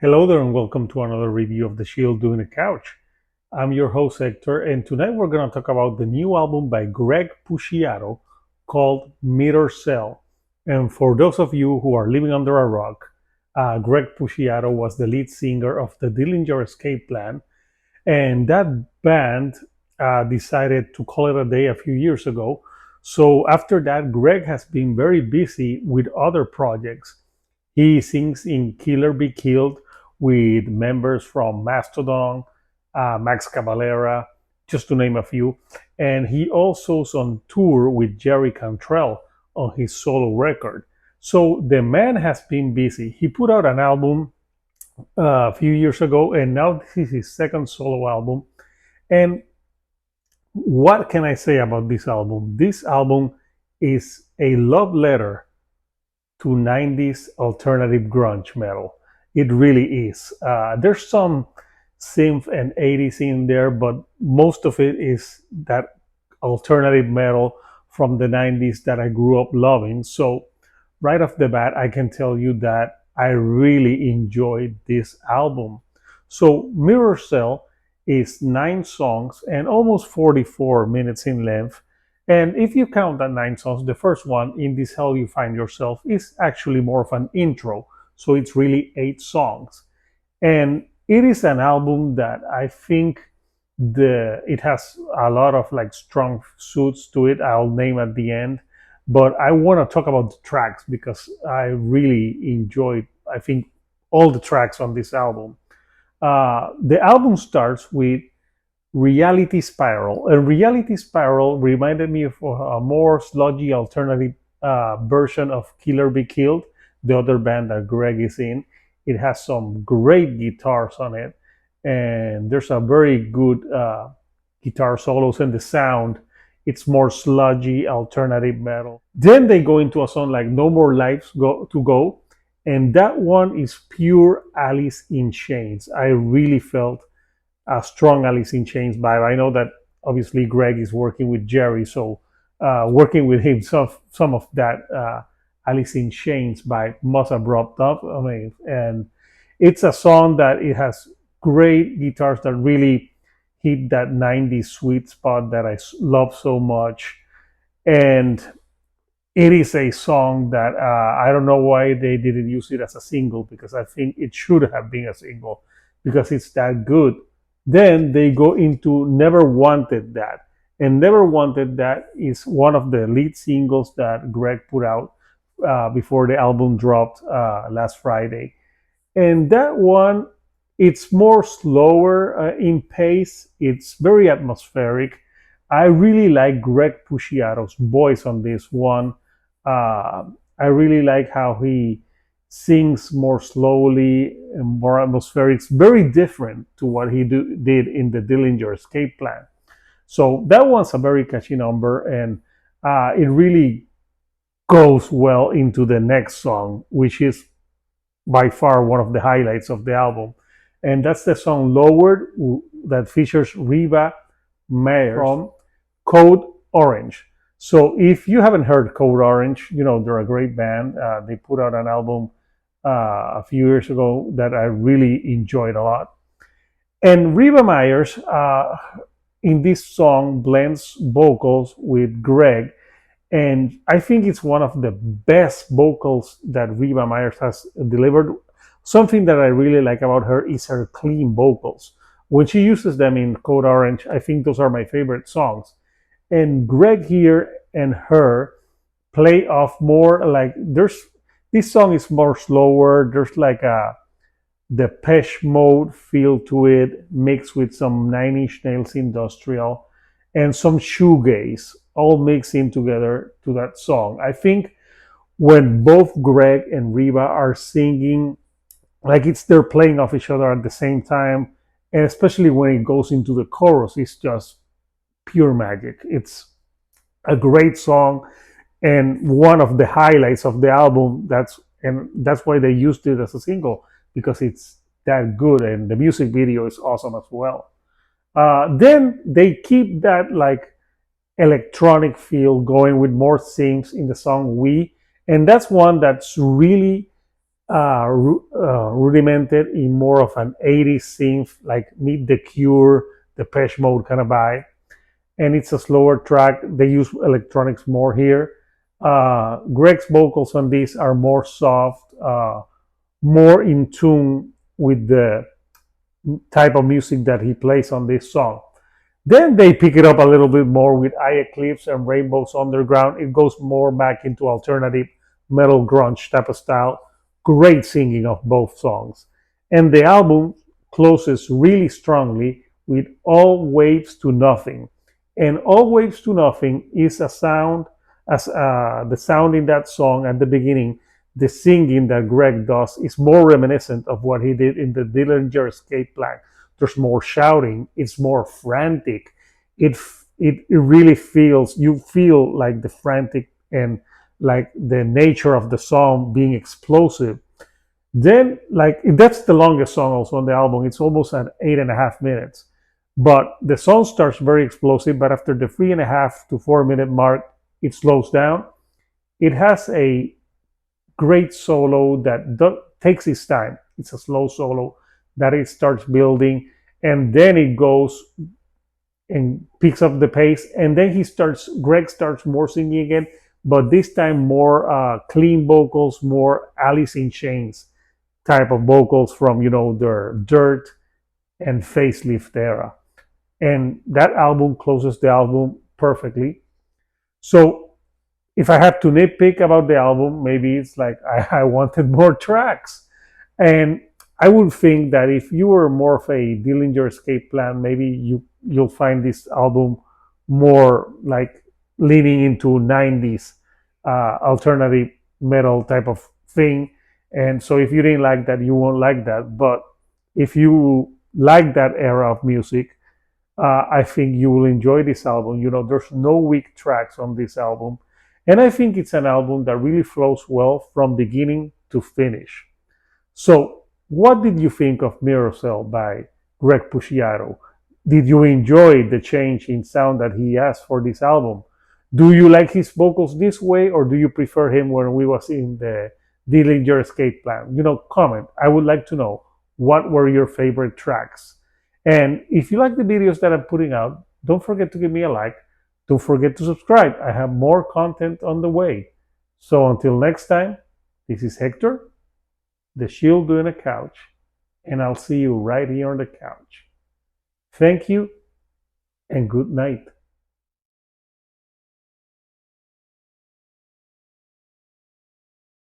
Hello there, and welcome to another review of The Shield Doing the Couch. I'm your host, Hector, and tonight we're going to talk about the new album by Greg Puciato called Mirror Cell. And for those of you who are living under a rock, Greg Puciato was the lead singer of the Dillinger Escape Plan, and that band decided to call it a day a few years ago. So after that, Greg has been very busy with other projects. He sings in Killer Be Killed with members from Mastodon, Max Cavalera, just to name a few. And he also is on tour with Jerry Cantrell on his solo record. So the man has been busy. He put out an album a few years ago, and now this is his second solo album. And what can I say about this album? This album is a love letter to 90s alternative grunge metal. It really is. There's some synth and 80s in there, but most of it is that alternative metal from the 90s that I grew up loving. So, right off the bat, I can tell you that I really enjoyed this album. So, Mirror Cell is 9 songs and almost 44 minutes in length. And if you count that 9 songs, the first one, In This Hell You Find Yourself, is actually more of an intro. So it's really 8 songs. And it is an album that I think it has a lot of like strong suits to it. I'll name at the end. But I want to talk about the tracks because I really enjoyed, I think, all the tracks on this album. The album starts with Reality Spiral. And Reality Spiral reminded me of a more sludgy alternative version of Killer Be Killed, the other band that Greg is in. It has some great guitars on it, and there's a very good guitar solos, and the sound, it's more sludgy alternative metal. Then they go into a song like No More Lives to Go, and that one is pure Alice in Chains. I really felt a strong Alice in Chains vibe. I know that obviously Greg is working with Jerry, so working with him, some of that Alice in Chains vibe must have rubbed up. I mean, and it's a song that it has great guitars that really hit that 90s sweet spot that I love so much. And it is a song that I don't know why they didn't use it as a single, because I think it should have been a single because it's that good. Then they go into Never Wanted That. And Never Wanted That is one of the lead singles that Greg put out before the album dropped last Friday. And that one, it's more slower in pace. It's very atmospheric. I really like Greg Puciato's voice on this one. I really like how he sings more slowly and more atmospheric. It's very different to what he did in the Dillinger Escape Plan. So that one's a very catchy number, and it really goes well into the next song, which is by far one of the highlights of the album. And that's the song Lowered, that features Reba Myers from Code Orange. So if you haven't heard Code Orange, you know, they're a great band. They put out an album a few years ago that I really enjoyed a lot. And Reba Myers in this song blends vocals with Greg, and I think it's one of the best vocals that Reba Myers has delivered. Something that I really like about her is her clean vocals. When she uses them in Code Orange, I think those are my favorite songs. And Greg here and her play off more like this song is more slower. There's like a Depeche Mode feel to it, mixed with some Nine Inch Nails industrial and some shoegaze, all mixed in together to that song. I think when both Greg and Reba are singing, like they're playing off each other at the same time, and especially when it goes into the chorus, it's just pure magic. It's a great song and one of the highlights of the album. That's why they used it as a single, because it's that good, and the music video is awesome as well. Then they keep that like electronic feel going with more synths in the song We, and that's one that's really rudimented in more of an 80s synth, like Meet the Cure, Depeche Mode kind of vibe. And it's a slower track. They use electronics more here. Greg's vocals on this are more soft, more in tune with the type of music that he plays on this song. Then they pick it up a little bit more with Eye Eclipse and Rainbows Underground. It goes more back into alternative metal grunge type of style. Great singing of both songs. And the album closes really strongly with All Waves to Nothing. And All Waves to Nothing is a sound, as the sound in that song at the beginning, the singing that Greg does is more reminiscent of what he did in the Dillinger Escape Plan. There's more shouting. It's more frantic. It really feels, you feel like the frantic and like the nature of the song being explosive. Then, like, that's the longest song also on the album. It's almost at 8.5 minutes. But the song starts very explosive, but after the 3.5 to 4 minute mark, it slows down. It has a great solo that takes its time. It's a slow solo that it starts building, and then it goes and picks up the pace, and then Greg starts more singing again, but this time more clean vocals, more Alice in Chains type of vocals from their Dirt and Facelift era. And that album closes the album perfectly. So if I have to nitpick about the album, maybe it's like I wanted more tracks. And I would think that if you were more of a Dillinger Escape Plan, maybe you'll find this album more like leaning into 90s alternative metal type of thing. And so if you didn't like that, you won't like that. But if you like that era of music, I think you will enjoy this album. There's no weak tracks on this album. And I think it's an album that really flows well from beginning to finish. So, what did you think of Mirror Cell by Greg Puciato? Did you enjoy the change in sound that he has for this album? Do you like his vocals this way, or do you prefer him when we was in the Dillinger Escape Plan? Comment. I would like to know what were your favorite tracks. And if you like the videos that I'm putting out, don't forget to give me a like. Don't forget to subscribe. I have more content on the way. So until next time, this is Hector, the Shield doing a couch, and I'll see you right here on the couch. Thank you and good night.